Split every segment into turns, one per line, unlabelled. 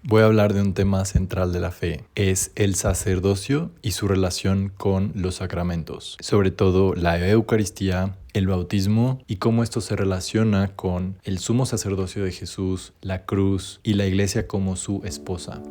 voy a hablar de un tema central de la fe. Es el sacerdocio y su relación con los sacramentos, sobre todo la Eucaristía, el bautismo y cómo esto se relaciona con el sumo sacerdocio de Jesús, la cruz y la iglesia como su esposa.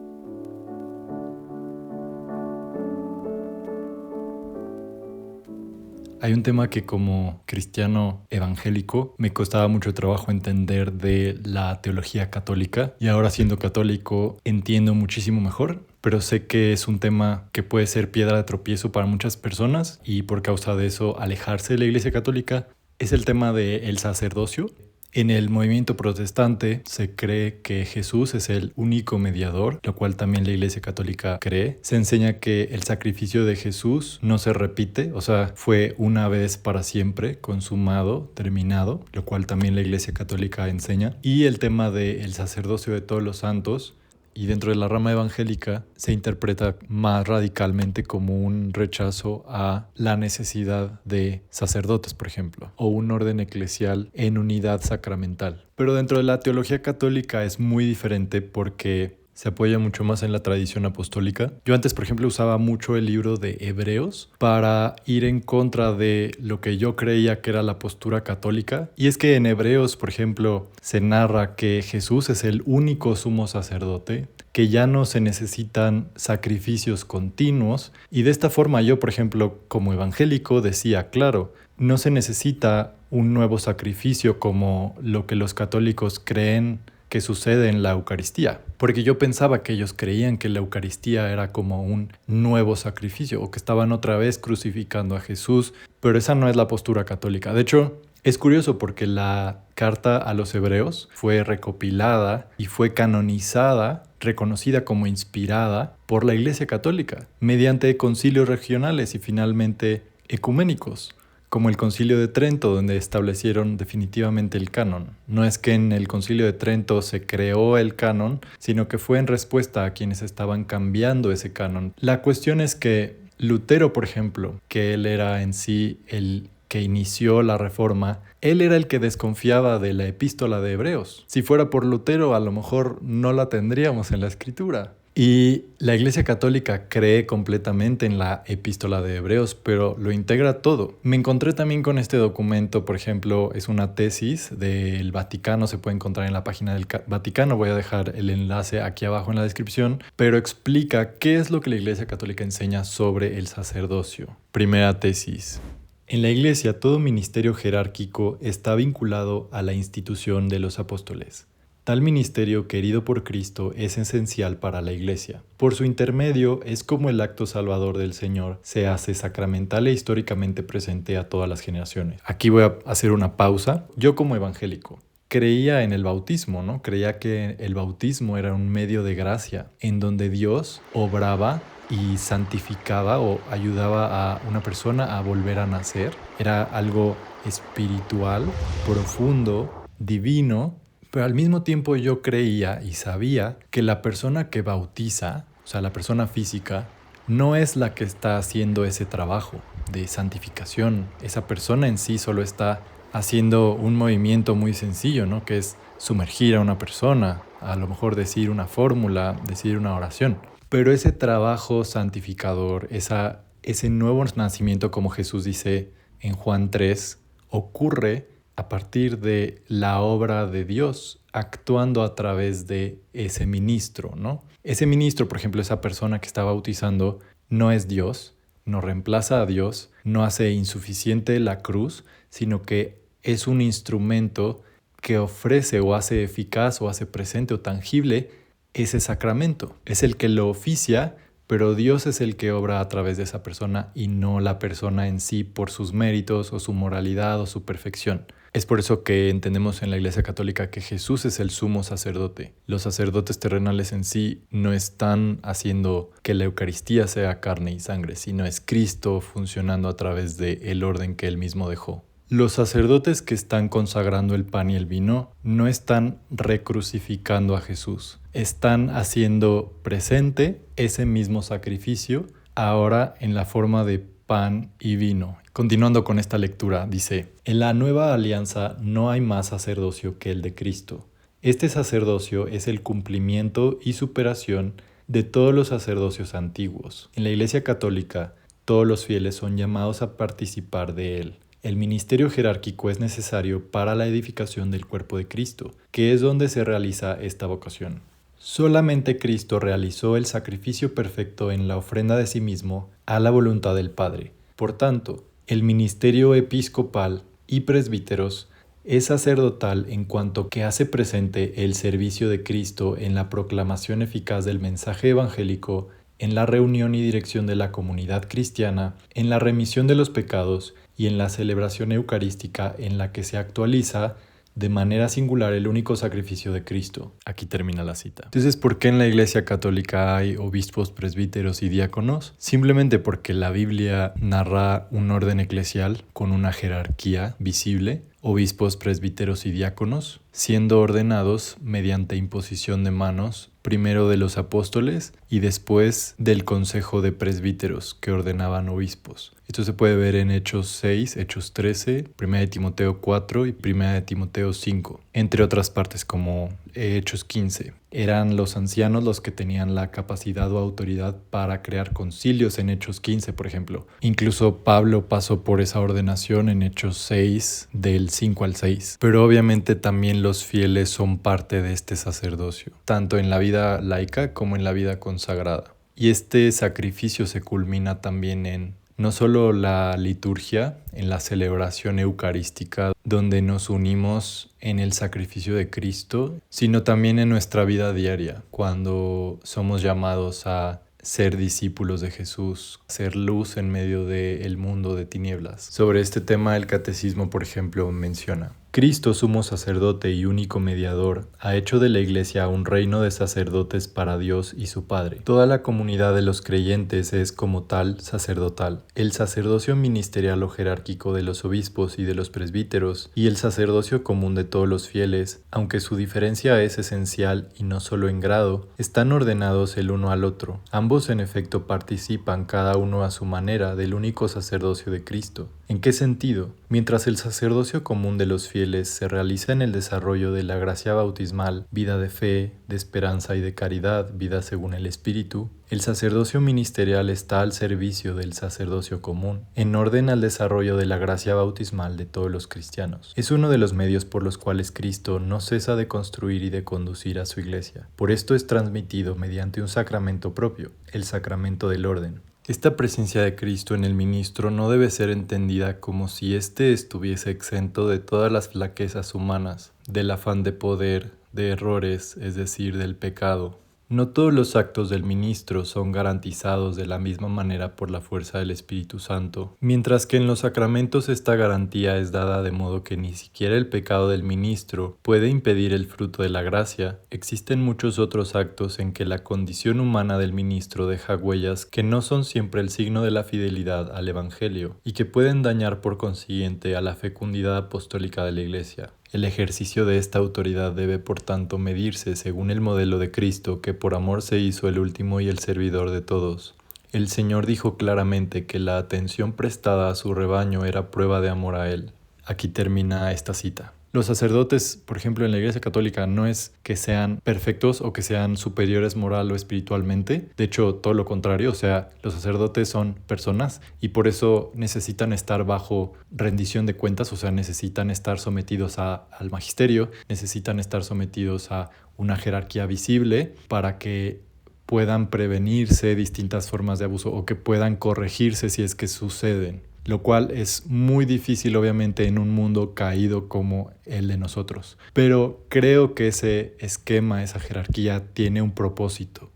Hay un tema que como cristiano evangélico me costaba mucho trabajo entender de la teología católica y ahora siendo católico entiendo muchísimo mejor, pero sé que es un tema que puede ser piedra de tropiezo para muchas personas y por causa de eso alejarse de la Iglesia Católica. Es el tema del sacerdocio. En el movimiento protestante se cree que Jesús es el único mediador, lo cual también la Iglesia Católica cree. Se enseña que el sacrificio de Jesús no se repite, o sea, fue una vez para siempre, consumado, terminado, lo cual también la Iglesia Católica enseña. Y el tema del sacerdocio de todos los santos, y dentro de la rama evangélica se interpreta más radicalmente como un rechazo a la necesidad de sacerdotes, por ejemplo, o un orden eclesial en unidad sacramental. Pero dentro de la teología católica es muy diferente porque se apoya mucho más en la tradición apostólica. Yo antes, por ejemplo, usaba mucho el libro de Hebreos para ir en contra de lo que yo creía que era la postura católica. Y es que en Hebreos, por ejemplo, se narra que Jesús es el único sumo sacerdote, que ya no se necesitan sacrificios continuos. Y de esta forma yo, por ejemplo, como evangélico decía, claro, no se necesita un nuevo sacrificio como lo que los católicos creen que sucede en la Eucaristía, porque yo pensaba que ellos creían que la Eucaristía era como un nuevo sacrificio o que estaban otra vez crucificando a Jesús, pero esa no es la postura católica. De hecho, es curioso porque la carta a los hebreos fue recopilada y fue canonizada, reconocida como inspirada por la Iglesia Católica mediante concilios regionales y finalmente ecuménicos, como el Concilio de Trento, donde establecieron definitivamente el canon. No es que en el Concilio de Trento se creó el canon, sino que fue en respuesta a quienes estaban cambiando ese canon. La cuestión es que Lutero, por ejemplo, que él era en sí el que inició la reforma, él era el que desconfiaba de la epístola de Hebreos. Si fuera por Lutero, a lo mejor no la tendríamos en la escritura. Y la Iglesia Católica cree completamente en la epístola de Hebreos, pero lo integra todo. Me encontré también con este documento, por ejemplo, es una tesis del Vaticano, se puede encontrar en la página del Vaticano, voy a dejar el enlace aquí abajo en la descripción, pero explica qué es lo que la Iglesia Católica enseña sobre el sacerdocio. Primera tesis. En la Iglesia, todo ministerio jerárquico está vinculado a la institución de los apóstoles. Tal ministerio querido por Cristo es esencial para la Iglesia. Por su intermedio es como el acto salvador del Señor se hace sacramental e históricamente presente a todas las generaciones. Aquí voy a hacer una pausa. Yo como evangélico creía en el bautismo, ¿no? Creía que el bautismo era un medio de gracia en donde Dios obraba y santificaba o ayudaba a una persona a volver a nacer. Era algo espiritual, profundo, divino. Pero al mismo tiempo yo creía y sabía que la persona que bautiza, o sea, la persona física, no es la que está haciendo ese trabajo de santificación. Esa persona en sí solo está haciendo un movimiento muy sencillo, ¿no? Que es sumergir a una persona, a lo mejor decir una fórmula, decir una oración. Pero ese trabajo santificador, ese nuevo nacimiento, como Jesús dice en Juan 3, ocurre a partir de la obra de Dios, actuando a través de ese ministro, ¿no? Ese ministro, por ejemplo, esa persona que está bautizando, no es Dios, no reemplaza a Dios, no hace insuficiente la cruz, sino que es un instrumento que ofrece o hace eficaz o hace presente o tangible ese sacramento. Es el que lo oficia, pero Dios es el que obra a través de esa persona y no la persona en sí por sus méritos o su moralidad o su perfección. Es por eso que entendemos en la Iglesia Católica que Jesús es el sumo sacerdote. Los sacerdotes terrenales en sí no están haciendo que la Eucaristía sea carne y sangre, sino es Cristo funcionando a través del orden que Él mismo dejó. Los sacerdotes que están consagrando el pan y el vino no están recrucificando a Jesús. Están haciendo presente ese mismo sacrificio ahora en la forma de pan y vino. Continuando con esta lectura, dice: en la nueva alianza no hay más sacerdocio que el de Cristo. Este sacerdocio es el cumplimiento y superación de todos los sacerdocios antiguos. En la Iglesia Católica, todos los fieles son llamados a participar de él. El ministerio jerárquico es necesario para la edificación del cuerpo de Cristo, que es donde se realiza esta vocación. Solamente Cristo realizó el sacrificio perfecto en la ofrenda de sí mismo a la voluntad del Padre. Por tanto, el ministerio episcopal y presbíteros es sacerdotal en cuanto que hace presente el servicio de Cristo en la proclamación eficaz del mensaje evangélico, en la reunión y dirección de la comunidad cristiana, en la remisión de los pecados y en la celebración eucarística en la que se actualiza de manera singular el único sacrificio de Cristo. Aquí termina la cita. Entonces, ¿por qué en la Iglesia Católica hay obispos, presbíteros y diáconos? Simplemente porque la Biblia narra un orden eclesial con una jerarquía visible, obispos, presbíteros y diáconos, siendo ordenados mediante imposición de manos, primero de los apóstoles y después del consejo de presbíteros que ordenaban obispos. Esto se puede ver en Hechos 6, Hechos 13, 1 de Timoteo 4 y 1 de Timoteo 5, entre otras partes como Hechos 15. Eran los ancianos los que tenían la capacidad o autoridad para crear concilios en Hechos 15, por ejemplo. Incluso Pablo pasó por esa ordenación en Hechos 6, del 5 al 6. Pero obviamente también los fieles son parte de este sacerdocio, tanto en la vida laica como en la vida consagrada. Y este sacrificio se culmina también en no solo la liturgia, en la celebración eucarística, donde nos unimos en el sacrificio de Cristo, sino también en nuestra vida diaria, cuando somos llamados a ser discípulos de Jesús, ser luz en medio del mundo de tinieblas. Sobre este tema, el Catecismo, por ejemplo, menciona: Cristo, sumo sacerdote y único mediador, ha hecho de la Iglesia un reino de sacerdotes para Dios y su Padre. Toda la comunidad de los creyentes es como tal sacerdotal. El sacerdocio ministerial o jerárquico de los obispos y de los presbíteros y el sacerdocio común de todos los fieles, aunque su diferencia es esencial y no solo en grado, están ordenados el uno al otro. Ambos en efecto participan cada uno a su manera del único sacerdocio de Cristo. ¿En qué sentido? Mientras el sacerdocio común de los fieles se realiza en el desarrollo de la gracia bautismal, vida de fe, de esperanza y de caridad, vida según el Espíritu, el sacerdocio ministerial está al servicio del sacerdocio común, en orden al desarrollo de la gracia bautismal de todos los cristianos. Es uno de los medios por los cuales Cristo no cesa de construir y de conducir a su Iglesia. Por esto es transmitido mediante un sacramento propio, el sacramento del orden. Esta presencia de Cristo en el ministro no debe ser entendida como si éste estuviese exento de todas las flaquezas humanas, del afán de poder, de errores, es decir, del pecado. No todos los actos del ministro son garantizados de la misma manera por la fuerza del Espíritu Santo, mientras que en los sacramentos esta garantía es dada de modo que ni siquiera el pecado del ministro puede impedir el fruto de la gracia. Existen muchos otros actos en que la condición humana del ministro deja huellas que no son siempre el signo de la fidelidad al Evangelio y que pueden dañar por consiguiente a la fecundidad apostólica de la Iglesia. El ejercicio de esta autoridad debe, por tanto, medirse según el modelo de Cristo, que por amor se hizo el último y el servidor de todos. El Señor dijo claramente que la atención prestada a su rebaño era prueba de amor a Él. Aquí termina esta cita. Los sacerdotes, por ejemplo, en la Iglesia Católica no es que sean perfectos o que sean superiores moral o espiritualmente. De hecho, todo lo contrario, o sea, los sacerdotes son personas y por eso necesitan estar bajo rendición de cuentas, o sea, necesitan estar sometidos al magisterio, necesitan estar sometidos a una jerarquía visible para que puedan prevenirse distintas formas de abuso o que puedan corregirse si es que suceden. Lo cual es muy difícil obviamente en un mundo caído como el de nosotros. Pero creo que ese esquema, esa jerarquía tiene un propósito.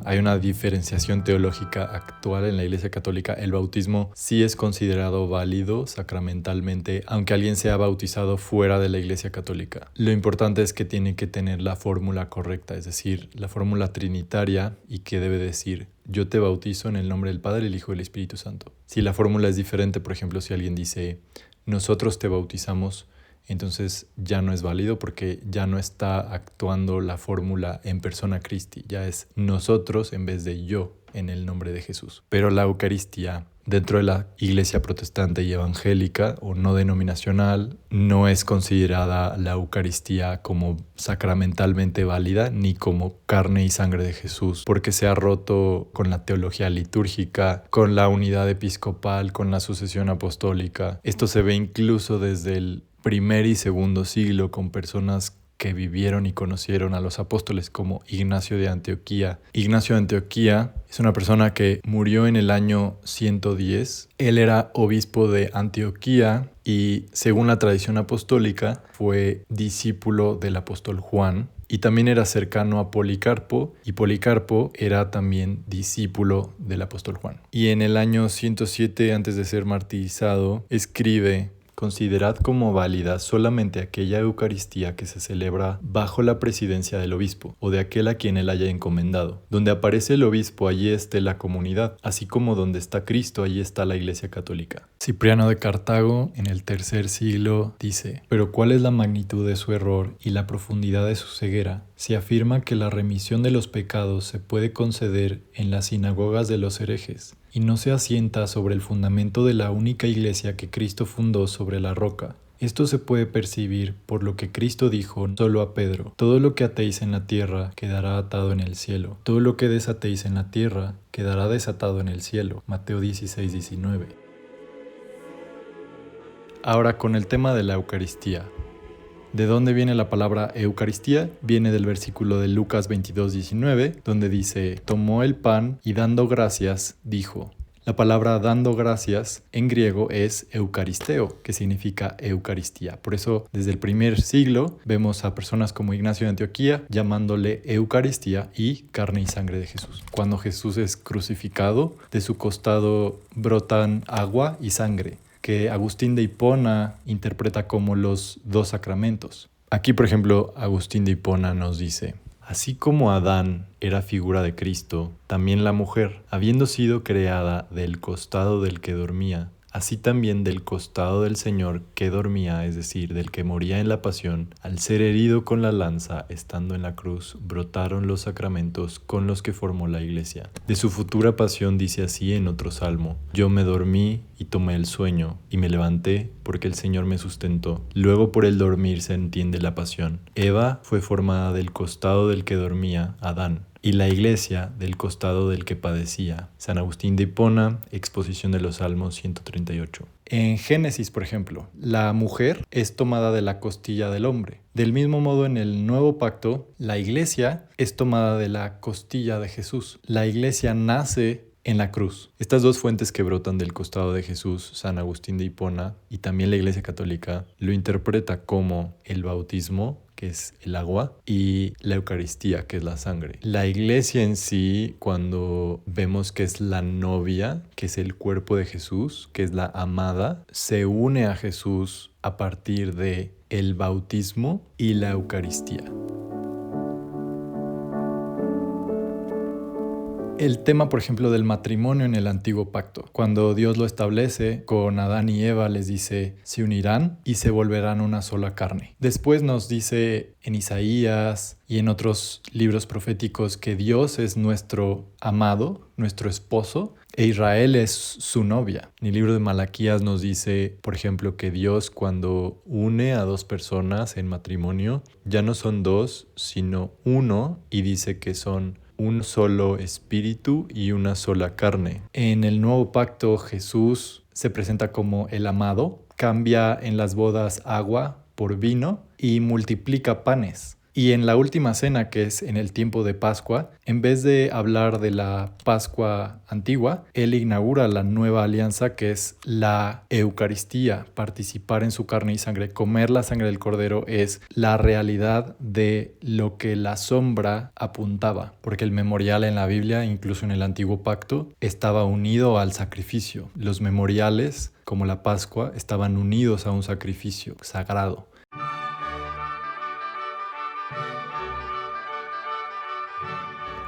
Hay una diferenciación teológica actual en la Iglesia Católica. El bautismo sí es considerado válido sacramentalmente, aunque alguien sea bautizado fuera de la Iglesia Católica. Lo importante es que tiene que tener la fórmula correcta, es decir, la fórmula trinitaria y que debe decir: yo te bautizo en el nombre del Padre, el Hijo y el Espíritu Santo. Si la fórmula es diferente, por ejemplo, si alguien dice: nosotros te bautizamos entonces ya no es válido porque ya no está actuando la fórmula en persona Christi, ya es nosotros en vez de yo en el nombre de Jesús. Pero la Eucaristía dentro de la iglesia protestante y evangélica o no denominacional no es considerada la Eucaristía como sacramentalmente válida ni como carne y sangre de Jesús, porque se ha roto con la teología litúrgica, con la unidad episcopal, con la sucesión apostólica. Esto se ve incluso desde el primer y segundo siglo con personas que vivieron y conocieron a los apóstoles como Ignacio de Antioquía. Ignacio de Antioquía es una persona que murió en el año 110. Él era obispo de Antioquía y, según la tradición apostólica, fue discípulo del apóstol Juan. Y también era cercano a Policarpo, y Policarpo era también discípulo del apóstol Juan. Y en el año 107, antes de ser martirizado, escribe: considerad como válida solamente aquella Eucaristía que se celebra bajo la presidencia del obispo o de aquel a quien él haya encomendado. Donde aparece el obispo, allí esté la comunidad, así como donde está Cristo, allí está la Iglesia Católica. Cipriano de Cartago, en el tercer siglo, dice: pero ¿cuál es la magnitud de su error y la profundidad de su ceguera? Se afirma que la remisión de los pecados se puede conceder en las sinagogas de los herejes, y no se asienta sobre el fundamento de la única iglesia que Cristo fundó sobre la roca. Esto se puede percibir por lo que Cristo dijo solo a Pedro: todo lo que atéis en la tierra quedará atado en el cielo, todo lo que desatéis en la tierra quedará desatado en el cielo. Mateo 16:19. Ahora con el tema de la Eucaristía. ¿De dónde viene la palabra Eucaristía? Viene del versículo de Lucas 22:19, donde dice: tomó el pan y dando gracias, dijo. La palabra dando gracias en griego es eucaristeo, que significa Eucaristía. Por eso, desde el primer siglo, vemos a personas como Ignacio de Antioquía llamándole Eucaristía y carne y sangre de Jesús. Cuando Jesús es crucificado, de su costado brotan agua y sangre, que Agustín de Hipona interpreta como los dos sacramentos. Aquí, por ejemplo, Agustín de Hipona nos dice: así como Adán era figura de Cristo, también la mujer, habiendo sido creada del costado del que dormía, así también del costado del Señor que dormía, es decir, del que moría en la pasión, al ser herido con la lanza, estando en la cruz, brotaron los sacramentos con los que formó la Iglesia. De su futura pasión dice así en otro salmo: yo me dormí y tomé el sueño, y me levanté porque el Señor me sustentó. Luego por el dormir se entiende la pasión. Eva fue formada del costado del que dormía, Adán, y la Iglesia del costado del que padecía. San Agustín de Hipona, Exposición de los Salmos 138. En Génesis, por ejemplo, la mujer es tomada de la costilla del hombre. Del mismo modo, en el Nuevo Pacto, la Iglesia es tomada de la costilla de Jesús. La Iglesia nace en la cruz. Estas dos fuentes que brotan del costado de Jesús, San Agustín de Hipona y también la Iglesia Católica, lo interpreta como el bautismo, que es el agua, y la Eucaristía, que es la sangre. La Iglesia en sí, cuando vemos que es la novia, que es el cuerpo de Jesús, que es la amada, se une a Jesús a partir de el bautismo y la Eucaristía. El tema, por ejemplo, del matrimonio en el Antiguo Pacto. Cuando Dios lo establece con Adán y Eva, les dice: se unirán y se volverán una sola carne. Después nos dice en Isaías y en otros libros proféticos que Dios es nuestro amado, nuestro esposo, e Israel es su novia. En el libro de Malaquías nos dice, por ejemplo, que Dios, cuando une a dos personas en matrimonio, ya no son dos, sino uno, y dice que son un solo espíritu y una sola carne. En el Nuevo Pacto, Jesús se presenta como el amado, cambia en las bodas agua por vino y multiplica panes. Y en la última cena, que es en el tiempo de Pascua, en vez de hablar de la Pascua antigua, él inaugura la nueva alianza, que es la Eucaristía, participar en su carne y sangre. Comer la sangre del Cordero es la realidad de lo que la sombra apuntaba, porque el memorial en la Biblia, incluso en el Antiguo Pacto, estaba unido al sacrificio. Los memoriales, como la Pascua, estaban unidos a un sacrificio sagrado.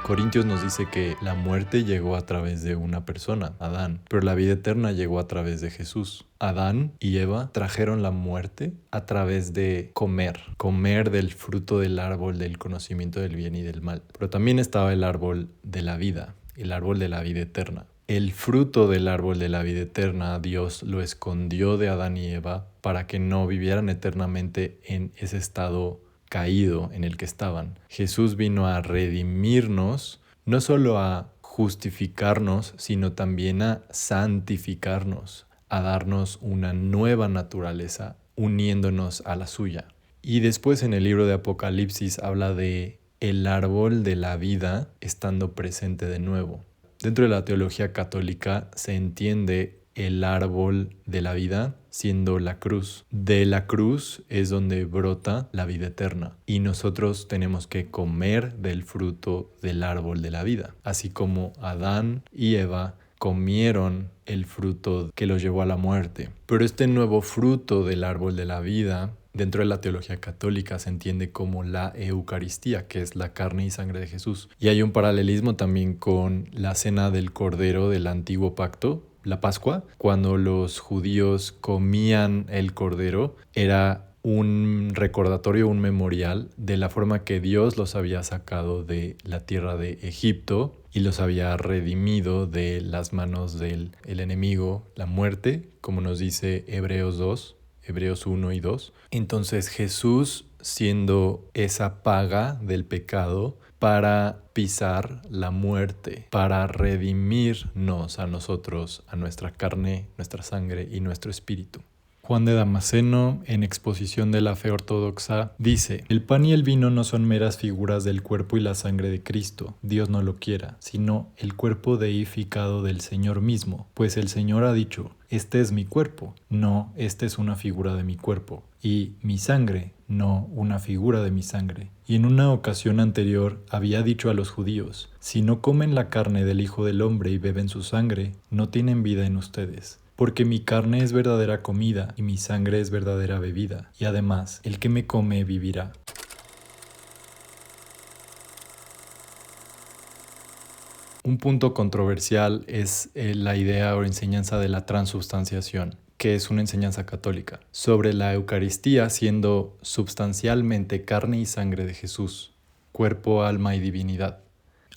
Corintios nos dice que la muerte llegó a través de una persona, Adán, pero la vida eterna llegó a través de Jesús. Adán y Eva trajeron la muerte a través de comer del fruto del árbol del conocimiento del bien y del mal. Pero también estaba el árbol de la vida, el árbol de la vida eterna. El fruto del árbol de la vida eterna, Dios lo escondió de Adán y Eva para que no vivieran eternamente en ese estado caído en el que estaban. Jesús vino a redimirnos, no solo a justificarnos, sino también a santificarnos, a darnos una nueva naturaleza, uniéndonos a la suya. Y después en el libro de Apocalipsis habla de el árbol de la vida estando presente de nuevo. Dentro de la teología católica se entiende el árbol de la vida siendo la cruz. De la cruz es donde brota la vida eterna y nosotros tenemos que comer del fruto del árbol de la vida, así como Adán y Eva comieron el fruto que los llevó a la muerte. Pero este nuevo fruto del árbol de la vida, dentro de la teología católica, se entiende como la Eucaristía, que es la carne y sangre de Jesús. Y hay un paralelismo también con la cena del Cordero del Antiguo Pacto, la Pascua. Cuando los judíos comían el Cordero, era un recordatorio, un memorial de la forma que Dios los había sacado de la tierra de Egipto y los había redimido de las manos del enemigo, la muerte, como nos dice Hebreos 1 y 2. Entonces Jesús, siendo esa paga del pecado para pisar la muerte, para redimirnos a nosotros, a nuestra carne, nuestra sangre y nuestro espíritu. Juan de Damasceno, en Exposición de la Fe Ortodoxa, dice: el pan y el vino no son meras figuras del cuerpo y la sangre de Cristo, Dios no lo quiera, sino el cuerpo deificado del Señor mismo, pues el Señor ha dicho: este es mi cuerpo, no, esta es una figura de mi cuerpo, y mi sangre, no, una figura de mi sangre. Y en una ocasión anterior había dicho a los judíos: si no comen la carne del Hijo del Hombre y beben su sangre, no tienen vida en ustedes. Porque mi carne es verdadera comida y mi sangre es verdadera bebida, y además, el que me come vivirá. Un punto controversial es la idea o enseñanza de la transubstanciación, que es una enseñanza católica, sobre la Eucaristía siendo substancialmente carne y sangre de Jesús, cuerpo, alma y divinidad.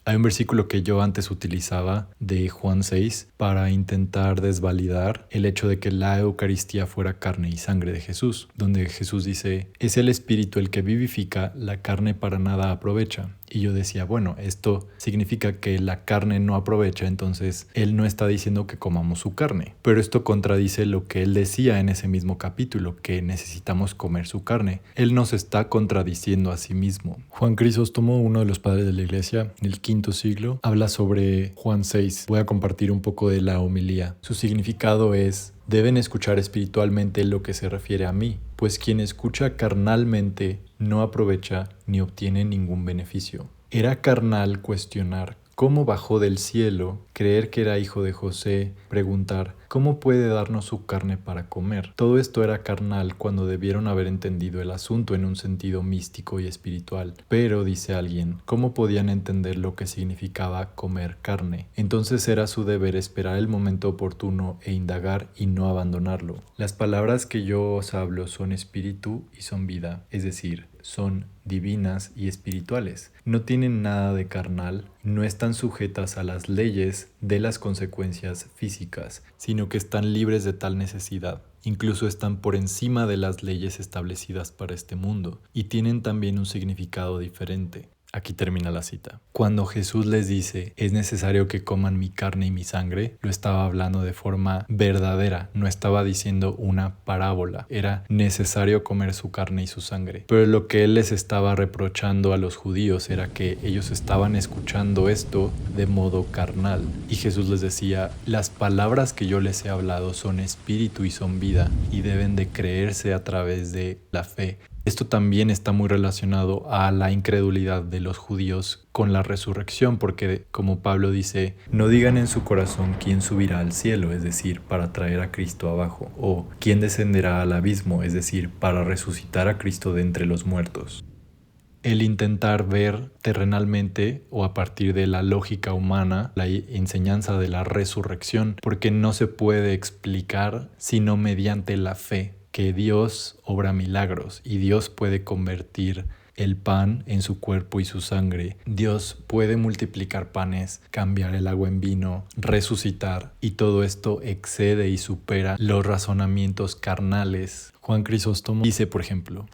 Hay un versículo que yo antes utilizaba de Juan 6 para intentar desvalidar el hecho de que la Eucaristía fuera carne y sangre de Jesús, donde Jesús dice: es el Espíritu el que vivifica, la carne para nada aprovecha. Y yo decía, bueno, esto significa que la carne no aprovecha, entonces él no está diciendo que comamos su carne. Pero esto contradice lo que él decía en ese mismo capítulo, que necesitamos comer su carne. Él nos está contradiciendo a sí mismo. Juan Crisóstomo, uno de los padres de la iglesia, en el V siglo, habla sobre Juan 6. Voy a compartir un poco de la homilía. Su significado es: deben escuchar espiritualmente lo que se refiere a mí, pues quien escucha carnalmente no aprovecha ni obtiene ningún beneficio. Era carnal cuestionar cómo bajó del cielo, creer que era hijo de José, preguntar cómo puede darnos su carne para comer. Todo esto era carnal cuando debieron haber entendido el asunto en un sentido místico y espiritual. Pero, dice alguien, ¿cómo podían entender lo que significaba comer carne? Entonces era su deber esperar el momento oportuno e indagar y no abandonarlo. Las palabras que yo os hablo son espíritu y son vida, es decir, son divinas y espirituales. No tienen nada de carnal, no están sujetas a las leyes de las consecuencias físicas, sino que están libres de tal necesidad. Incluso están por encima de las leyes establecidas para este mundo y tienen también un significado diferente. Aquí termina la cita. Cuando Jesús les dice: es necesario que coman mi carne y mi sangre, lo estaba hablando de forma verdadera, no estaba diciendo una parábola. Era necesario comer su carne y su sangre. Pero lo que él les estaba reprochando a los judíos era que ellos estaban escuchando esto de modo carnal. Y Jesús les decía: las palabras que yo les he hablado son espíritu y son vida, y deben de creerse a través de la fe. Esto también está muy relacionado a la incredulidad de los judíos con la resurrección, porque como Pablo dice: no digan en su corazón quién subirá al cielo, es decir, para traer a Cristo abajo, o quién descenderá al abismo, es decir, para resucitar a Cristo de entre los muertos. el intentar ver terrenalmente o a partir de la lógica humana la enseñanza de la resurrección, porque no se puede explicar sino mediante la fe, que Dios obra milagros y Dios puede convertir el pan en su cuerpo y su sangre. Dios puede multiplicar panes, cambiar el agua en vino, resucitar, y todo esto excede y supera los razonamientos carnales. Juan Crisóstomo dice, por ejemplo,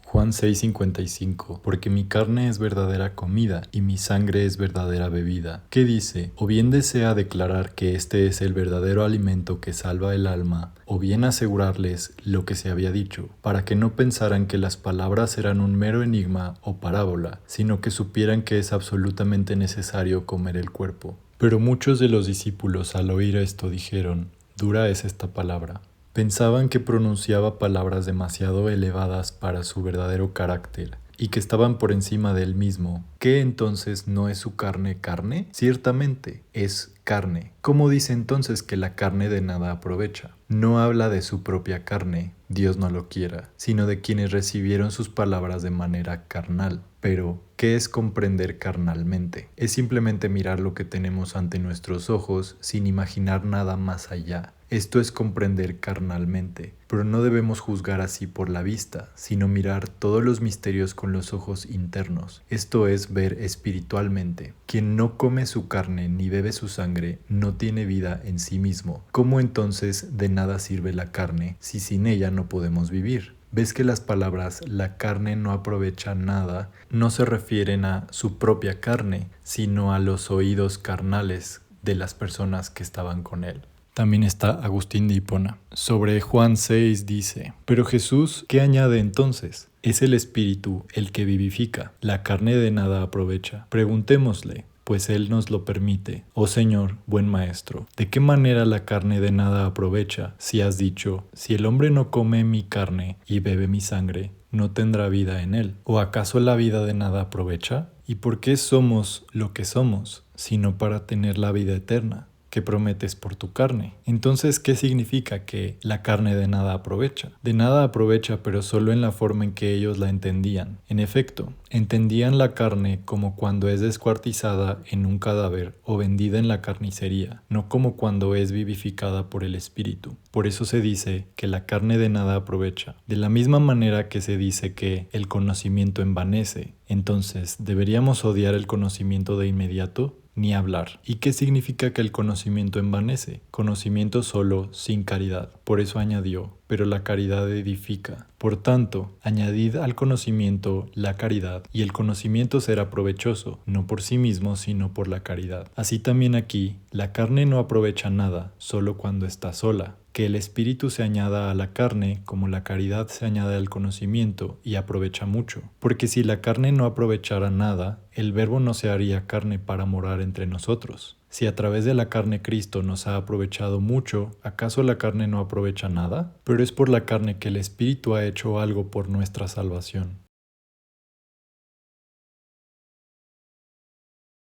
Juan 6:55, porque mi carne es verdadera comida y mi sangre es verdadera bebida. ¿Qué dice? O bien desea declarar que este es el verdadero alimento que salva el alma, o bien asegurarles lo que se había dicho, para que no pensaran que las palabras eran un mero enigma o parábola, sino que supieran que es absolutamente necesario comer el cuerpo. Pero muchos de los discípulos al oír esto dijeron, dura es esta palabra. Pensaban que pronunciaba palabras demasiado elevadas para su verdadero carácter y que estaban por encima de él mismo. ¿Qué entonces no es su carne carne? Ciertamente es carne. ¿Cómo dice entonces que la carne de nada aprovecha? No habla de su propia carne, Dios no lo quiera, sino de quienes recibieron sus palabras de manera carnal. Pero, ¿qué es comprender carnalmente? Es simplemente mirar lo que tenemos ante nuestros ojos sin imaginar nada más allá. Esto es comprender carnalmente, pero no debemos juzgar así por la vista, sino mirar todos los misterios con los ojos internos. Esto es ver espiritualmente. Quien no come su carne ni bebe su sangre no tiene vida en sí mismo. ¿Cómo entonces de nada sirve la carne si sin ella no podemos vivir? ¿Ves que las palabras la carne no aprovecha nada no se refieren a su propia carne, sino a los oídos carnales de las personas que estaban con él? También está Agustín de Hipona. Sobre Juan 6 dice, pero Jesús, ¿qué añade entonces? Es el Espíritu el que vivifica, la carne de nada aprovecha. Preguntémosle, pues Él nos lo permite. Oh Señor, buen Maestro, ¿de qué manera la carne de nada aprovecha? Si has dicho, si el hombre no come mi carne y bebe mi sangre, no tendrá vida en él. ¿O acaso la vida de nada aprovecha? ¿Y por qué somos lo que somos, sino para tener la vida eterna que prometes por tu carne? Entonces, ¿qué significa que la carne de nada aprovecha? De nada aprovecha, pero solo en la forma en que ellos la entendían. En efecto, entendían la carne como cuando es descuartizada en un cadáver o vendida en la carnicería, no como cuando es vivificada por el Espíritu. Por eso se dice que la carne de nada aprovecha. De la misma manera que se dice que el conocimiento envanece. Entonces, ¿deberíamos odiar el conocimiento de inmediato? Ni hablar. ¿Y qué significa que el conocimiento envanece? Conocimiento solo, sin caridad. Por eso añadió, pero la caridad edifica. Por tanto, añadid al conocimiento la caridad, y el conocimiento será provechoso, no por sí mismo, sino por la caridad. Así también aquí, la carne no aprovecha nada, solo cuando está sola. Que el espíritu se añada a la carne como la caridad se añade al conocimiento y aprovecha mucho. Porque si la carne no aprovechara nada, el Verbo no se haría carne para morar entre nosotros. Si a través de la carne Cristo nos ha aprovechado mucho, ¿acaso la carne no aprovecha nada? Pero es por la carne que el Espíritu ha hecho algo por nuestra salvación.